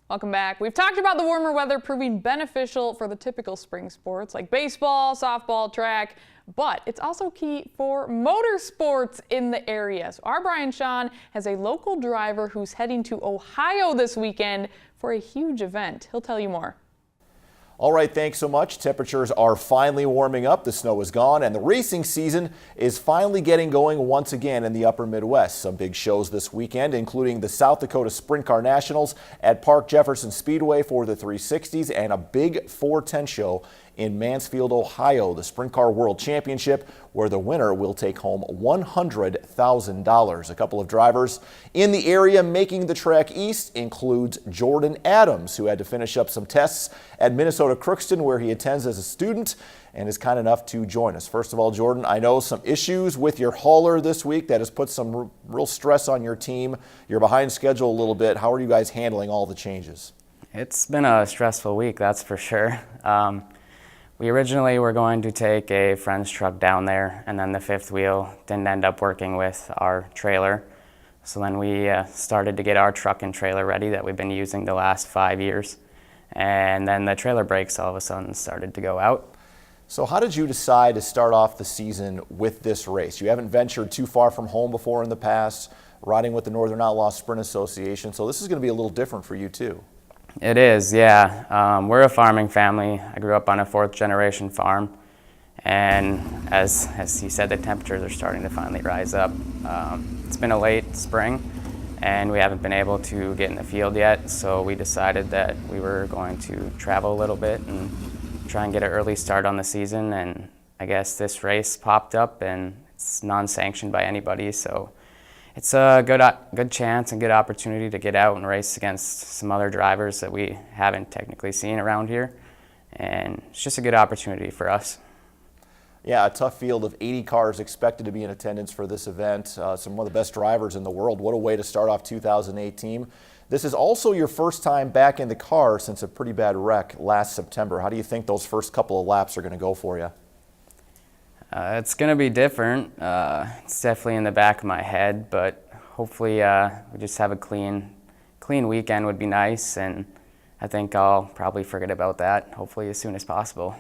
Welcome back. We've talked about the warmer weather proving beneficial for the typical spring sports like baseball, softball, track, but it's also key for motorsports in the area. So our Brian Shawn has a local driver who's heading to Ohio this weekend for a huge event. He'll tell you more. All right, thanks so much. Temperatures are finally warming up, the snow is gone, and the racing season is finally getting going once again in the upper Midwest. Some big shows this weekend, including the South Dakota Sprint Car Nationals at Park Jefferson Speedway for the 360s and a big 410 show in Mansfield, Ohio, the Sprint Car World Championship, where the winner will take home $100,000. A couple of drivers in the area making the track east includes Jordan Adams, who had to finish up some tests at Minnesota Crookston, where he attends as a student and is kind enough to join us. First of all, Jordan, I know some issues with your hauler this week that has put some real stress on your team. You're behind schedule a little bit. How are you guys handling all the changes? It's been a stressful week, that's for sure. We originally were going to take a friend's truck down there, and then the fifth wheel didn't end up working with our trailer. So then we started to get our truck and trailer ready that we've been using the last 5 years. And then the trailer brakes all of a sudden started to go out. So how did you decide to start off the season with this race? You haven't ventured too far from home before in the past, riding with the Northern Outlaw Sprint Association, so this is going to be a little different for you too. It is, yeah. We're a farming family. I grew up on a fourth-generation farm, and as he said, the temperatures are starting to finally rise up. It's been a late spring, and we haven't been able to get in the field yet, so we decided that we were going to travel a little bit and try and get an early start on the season, and I guess this race popped up, and it's non-sanctioned by anybody, so it's a good chance and good opportunity to get out and race against some other drivers that we haven't technically seen around here. And it's just a good opportunity for us. Yeah, a tough field of 80 cars expected to be in attendance for this event. Some of the best drivers in the world. What a way to start off 2018. This is also your first time back in the car since a pretty bad wreck last September. How do you think those first couple of laps are going to go for you? It's going to be different. It's definitely in the back of my head, but hopefully we just have a clean weekend would be nice, and I think I'll probably forget about that hopefully as soon as possible.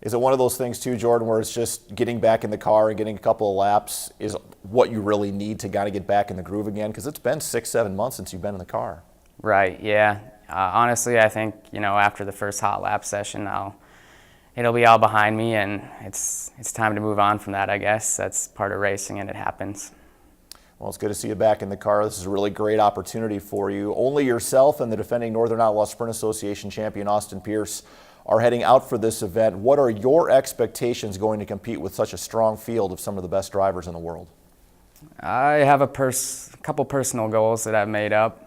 Is it one of those things too, Jordan, where it's just getting back in the car and getting a couple of laps is what you really need to kind of get back in the groove again? Because it's been 6-7 months since you've been in the car. Right, yeah. Honestly, I think, after the first hot lap session, it'll be all behind me, and it's time to move on from that, I guess. That's part of racing, and it happens. Well, it's good to see you back in the car. This is a really great opportunity for you. Only yourself and the defending Northern Outlaw Sprint Association champion, Austin Pierce, are heading out for this event. What are your expectations going to compete with such a strong field of some of the best drivers in the world? I have a couple personal goals that I've made up.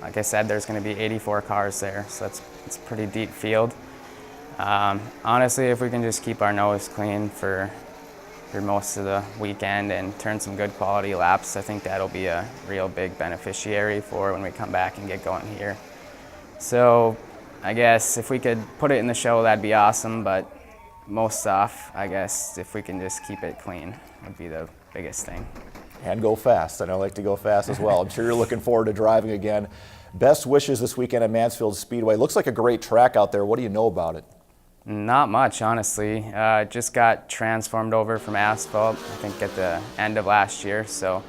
Like I said, there's going to be 84 cars there, so it's a pretty deep field. Honestly, if we can just keep our nose clean for most of the weekend and turn some good quality laps, I think that'll be a real big beneficiary for when we come back and get going here. So I guess if we could put it in the show, that'd be awesome, but most off, I guess if we can just keep it clean would be the biggest thing. And go fast. And I like to go fast as well. I'm sure you're looking forward to driving again. Best wishes this weekend at Mansfield Speedway. Looks like a great track out there. What do you know about it? Not much, honestly. It just got transformed over from asphalt, I think at the end of last year, so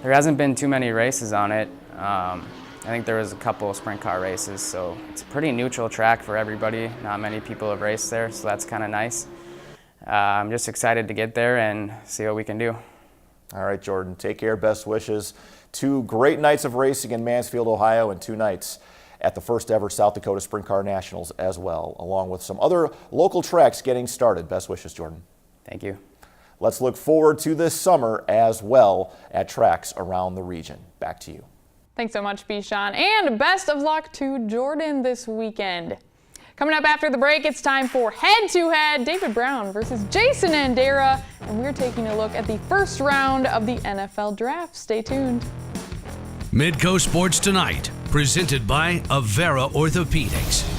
there hasn't been too many races on it. I think there was a couple of sprint car races, so it's a pretty neutral track for everybody. Not many people have raced there, so that's kind of nice. I'm just excited to get there and see what we can do. All right, Jordan, take care. Best wishes. 2 great nights of racing in Mansfield, Ohio, and 2 nights at the first ever South Dakota Sprint Car Nationals as well, along with some other local tracks getting started. Best wishes, Jordan. Thank you. Let's look forward to this summer as well at tracks around the region. Back to you. Thanks so much, Shawn, and best of luck to Jordan this weekend. Coming up after the break, it's time for head-to-head, David Brown versus Jason Andera, and we're taking a look at the first round of the NFL Draft. Stay tuned. Midco Sports Tonight, presented by Avera Orthopedics.